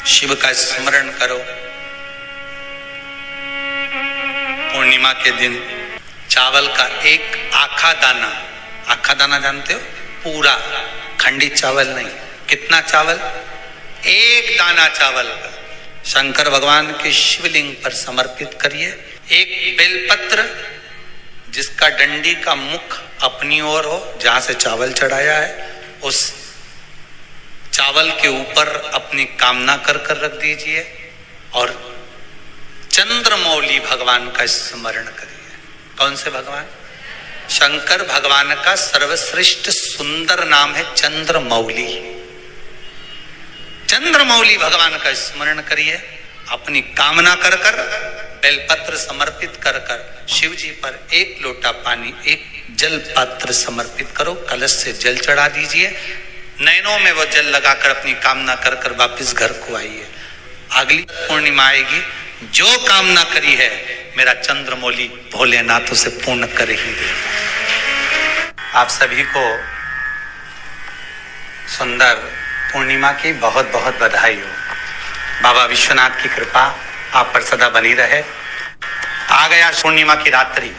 शिव का स्मरण करो। पूर्णिमा के दिन चावल का एक आखा दाना जानते हो, पूरा खंडित चावल नहीं, कितना चावल, एक दाना चावल का शंकर भगवान के शिवलिंग पर समर्पित करिए। एक बेलपत्र जिसका डंडी का मुख अपनी ओर हो, जहां से चावल चढ़ाया है, उस चावल के ऊपर अपनी कामना कर रख दीजिए और चंद्रमौली भगवान का स्मरण करिए। कौन से भगवान? शंकर भगवान का सर्वश्रेष्ठ सुंदर नाम है चंद्रमौली। चंद्रमौली भगवान का स्मरण करिए। अपनी कामना कर बेलपत्र समर्पित कर शिव जी पर एक लोटा पानी, एक जल पात्र समर्पित करो, कलश से जल चढ़ा दीजिए। नैनों में वो जल लगाकर अपनी कामना कर वापिस घर को आइए। अगली पूर्णिमा आएगी, जो कामना करी है मेरा चंद्रमौली भोलेनाथ उसे पूर्ण कर ही देगा। आप सभी को सुंदर पूर्णिमा की बहुत बहुत बधाई हो। बाबा विश्वनाथ की कृपा आप पर सदा बनी रहे। आ गया पूर्णिमा की रात्रि।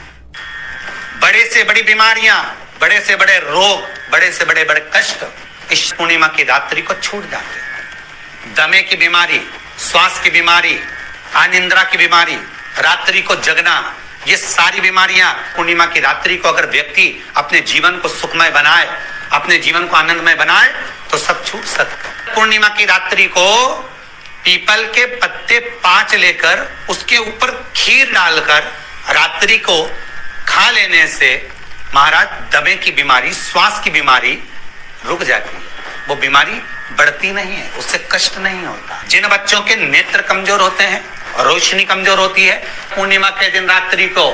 बड़े से बड़ी बीमारियां, बड़े से बड़े रोग, बड़े से बड़े कष्ट इस पूर्णिमा की रात्रि को छूट जाते हैं। दमे की बीमारी, श्वास की बीमारी, अनिद्रा की बीमारी, रात्रि को जगना, ये सारी बीमारियां पूर्णिमा की रात्रि को अगर व्यक्ति अपने जीवन को सुखमय बनाए, अपने जीवन को आनंदमय बनाए तो सब छूट सकता है। पूर्णिमा की रात्रि को पीपल के पत्ते 5 लेकर उसके ऊपर खीर डालकर रात्रि को खा लेने से महाराज दमे की बीमारी, श्वास की बीमारी रुक जाती है। वो बीमारी बढ़ती नहीं है, उससे कष्ट नहीं होता। जिन बच्चों के नेत्र कमजोर होते हैं, रोशनी कमजोर होती है, पूर्णिमा के दिन रात्रि को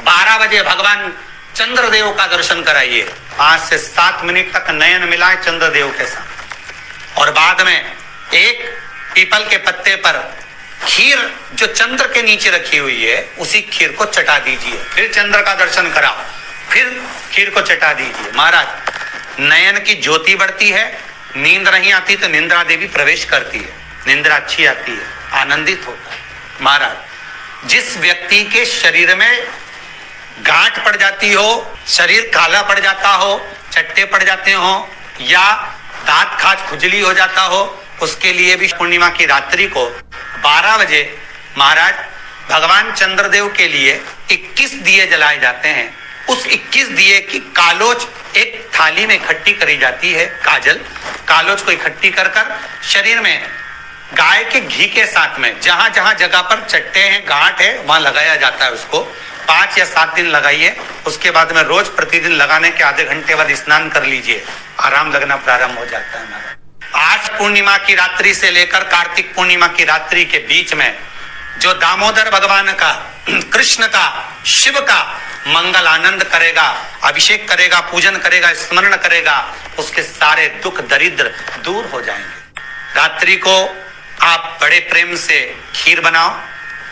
12 बजे भगवान चंद्रदेव का दर्शन कराइए। 5 से 7 मिनट तक नयन मिलाए चंद्रदेव के साथ और बाद में एक पीपल के पत्ते पर खीर जो चंद्र के नीचे रखी हुई है उसी खीर को चटा दीजिए। फिर चंद्र का दर्शन कराओ, फिर खीर को चटा दीजिए। महाराज नयन की ज्योति बढ़ती है। नींद नहीं आती तो निंद्रा देवी प्रवेश करती है, निंद्रा अच्छी आती है, आनंदित होता है। महाराज जिस व्यक्ति के शरीर में गांठ पड़ जाती हो, शरीर काला पड़ जाता हो, चट्टे पड़ जाते हो या दांत खाज खुजली हो जाता हो, उसके लिए भी पूर्णिमा की रात्रि को 12 बजे महाराज भगवान चंद्रदेव के लिए 21 दिए जलाए जाते हैं। उस 21 दिए की कालोच एक थाली में इकट्ठी करी जाती है। कालोच को इकट्ठी कर शरीर में गाय के घी के साथ में जहां जहां जगह पर चट्टे हैं, गांठ है, वहां लगाया जाता है। उसको 5 या 7 दिन लगाइए। उसके बाद में रोज प्रतिदिन लगाने के आधे घंटे बाद स्नान कर लीजिए, आराम लगना प्रारंभ हो जाता है। आज पूर्णिमा की रात्रि से लेकर कार्तिक पूर्णिमा की रात्रि के बीच में जो दामोदर भगवान का, कृष्ण का, शिव का मंगल आनंद करेगा, अभिषेक करेगा, पूजन करेगा, स्मरण करेगा, उसके सारे दुख दरिद्र दूर हो जाएंगे। रात्रि को आप बड़े प्रेम से खीर बनाओ,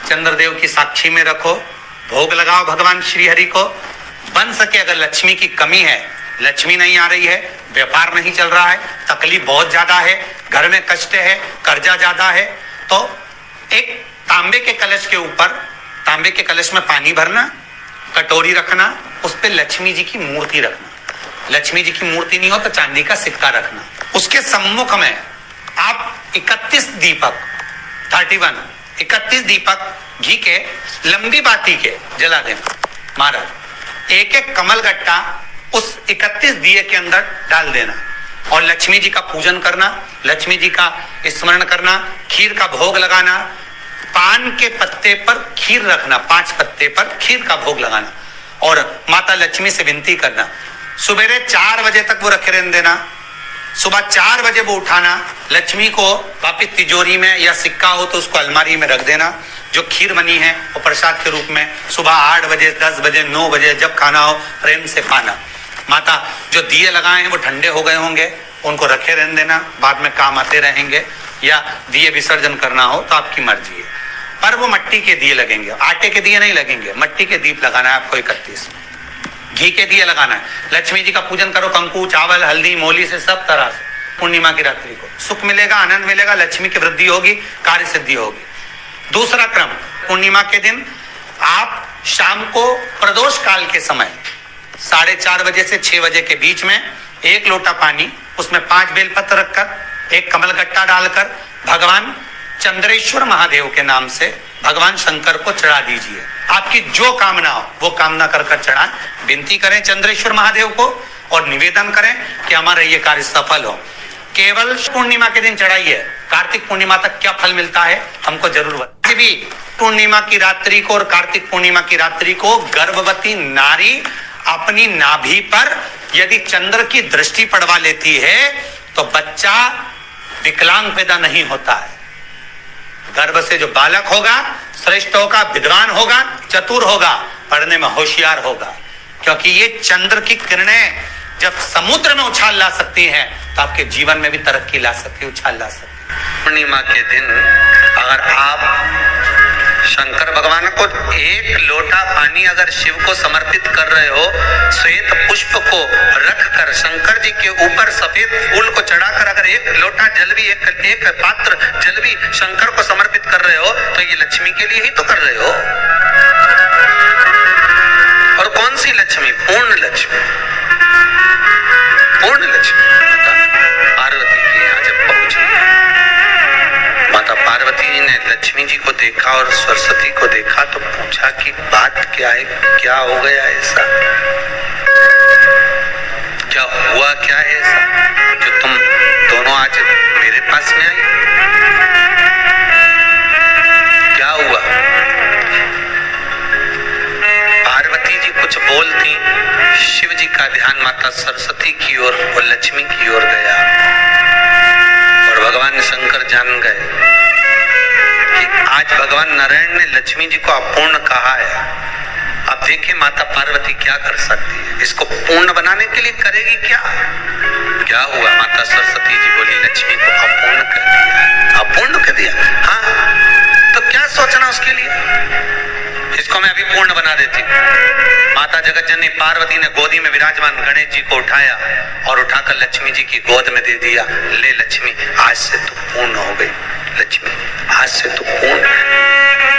चंद्रदेव की साक्षी में रखो, भोग लगाओ भगवान श्री हरि को। बन सके अगर लक्ष्मी की कमी है, लक्ष्मी नहीं आ रही है, व्यापार नहीं चल रहा है, तकलीफ बहुत ज्यादा है, घर में कष्ट है, कर्जा ज्यादा है, तो एक तांबे के कलश के ऊपर, तांबे के कलश में पानी भरना, कटोरी रखना, उस पे लक्ष्मी जी की मूर्ति रखना। लक्ष्मी जी की मूर्ति नहीं हो तो चांदी का सिक्का रखना। उसके सम्मुख में आप 31 दीपक घी के लंबी बाती के जला देना। महाराज एक एक कमल गट्टा उस 31 दिए के अंदर डाल देना और लक्ष्मी जी का पूजन करना, लक्ष्मी जी का स्मरण करना, खीर का भोग लगाना, पान के पत्ते पर खीर रखना, 5 पत्ते पर खीर का भोग लगाना और माता लक्ष्मी से विनती करना। सुबेरे 4 बजे तक वो रखे रहने देना, सुबह 4 बजे वो उठाना, लक्ष्मी को वापिस तिजोरी में या सिक्का हो तो उसको अलमारी में रख देना। जो खीर बनी है वो प्रसाद के रूप में सुबह 8 बजे, 10 बजे, 9 बजे जब खाना हो प्रेम से खाना। माता जो दिए लगाए हैं वो ठंडे हो गए होंगे, उनको रखे रहने देना, बाद में काम आते रहेंगे, या दिए विसर्जन करना हो तो आपकी मर्जी है। पर वो मिट्टी के दिए लगेंगे, आटे के दिए नहीं लगेंगे, मिट्टी के दीप लगाना है आपको। 31 घी के दिए लगाना है। लक्ष्मी जी का पूजन करो, कंकु, चावल, हल्दी, मोली से सब तरह से पूर्णिमा की रात्रि को सुख मिलेगा, आनंद मिलेगा, लक्ष्मी की वृद्धि होगी, कार्य सिद्धि होगी। दूसरा क्रम, पूर्णिमा के दिन आप शाम को प्रदोष काल के समय 4:30 बजे से 6 बजे के बीच में 1 लोटा पानी, उसमें 5 बेलपत्र रखकर, 1 कमलगट्टा डालकर भगवान चंद्रेश्वर महादेव के नाम से भगवान शंकर को चढ़ा दीजिए। आपकी जो कामना हो वो कामना कर कर चढ़ाएं, विनती करें चंद्रेश्वर महादेव को और निवेदन करें कि हमारा ये कार्य सफल हो। केवल पूर्णिमा के दिन चढ़ाइए, कार्तिक पूर्णिमा तक क्या फल मिलता है हमको जरूर बताइए। भी पूर्णिमा की रात्रि को और कार्तिक पूर्णिमा की रात्रि को गर्भवती नारी अपनी नाभि पर यदि चंद्र की दृष्टि पड़वा लेती है तो बच्चा विकलांग पैदा नहीं होता है। गर्भ से जो बालक होगा श्रेष्ठ होगा, विद्वान होगा, चतुर होगा, पढ़ने में होशियार होगा, क्योंकि ये चंद्र की किरणें जब समुद्र में उछाल ला सकती हैं तो आपके जीवन में भी तरक्की ला सकती है, उछाल ला सकती है। पूर्णिमा के दिन अगर आप शंकर भगवान को 1 लोटा पानी अगर शिव को समर्पित कर रहे हो, श्वेत पुष्प को रखकर शंकर जी के ऊपर सफेद फूल को चढ़ाकर अगर 1 लोटा जल भी, एक पात्र जल भी शंकर को समर्पित कर रहे हो तो ये लक्ष्मी के लिए ही तो कर रहे हो। और कौन सी लक्ष्मी? पूर्ण लक्ष्मी। पूर्ण लक्ष्मी पार्वती के यहाँ जब पहुंची, माता पार्वती जी ने लक्ष्मी जी को देखा और सरस्वती को देखा तो पूछा कि बात क्या है, क्या हो गया ऐसा, क्या हुआ, क्या है ऐसा जो तुम दोनों आज मेरे पास में आई? क्या हुआ? पार्वती जी कुछ बोलती, शिव जी का ध्यान माता सरस्वती की ओर और लक्ष्मी की ओर गया और भगवान शंकर जान गए कि आज भगवान नारायण ने लक्ष्मी जी को अपूर्ण कहा है। अब देखिए माता पार्वती क्या कर सकती है, इसको पूर्ण बनाने के लिए करेगी क्या? क्या हुआ? माता सरस्वती जी बोली लक्ष्मी को अपूर्ण कर दिया। अपूर्ण कर दिया? हाँ, तो क्या सोचना उसके लिए, इसको मैं अभी पूर्ण बना देती हूँ। माता जगत जननी पार्वती ने गोदी में विराजमान गणेश जी को उठाया और उठाकर लक्ष्मी जी की गोद में दे दिया। ले लक्ष्मी, आज से तू पूर्ण हो गई। लक्ष्मी, आज से तू पूर्ण है।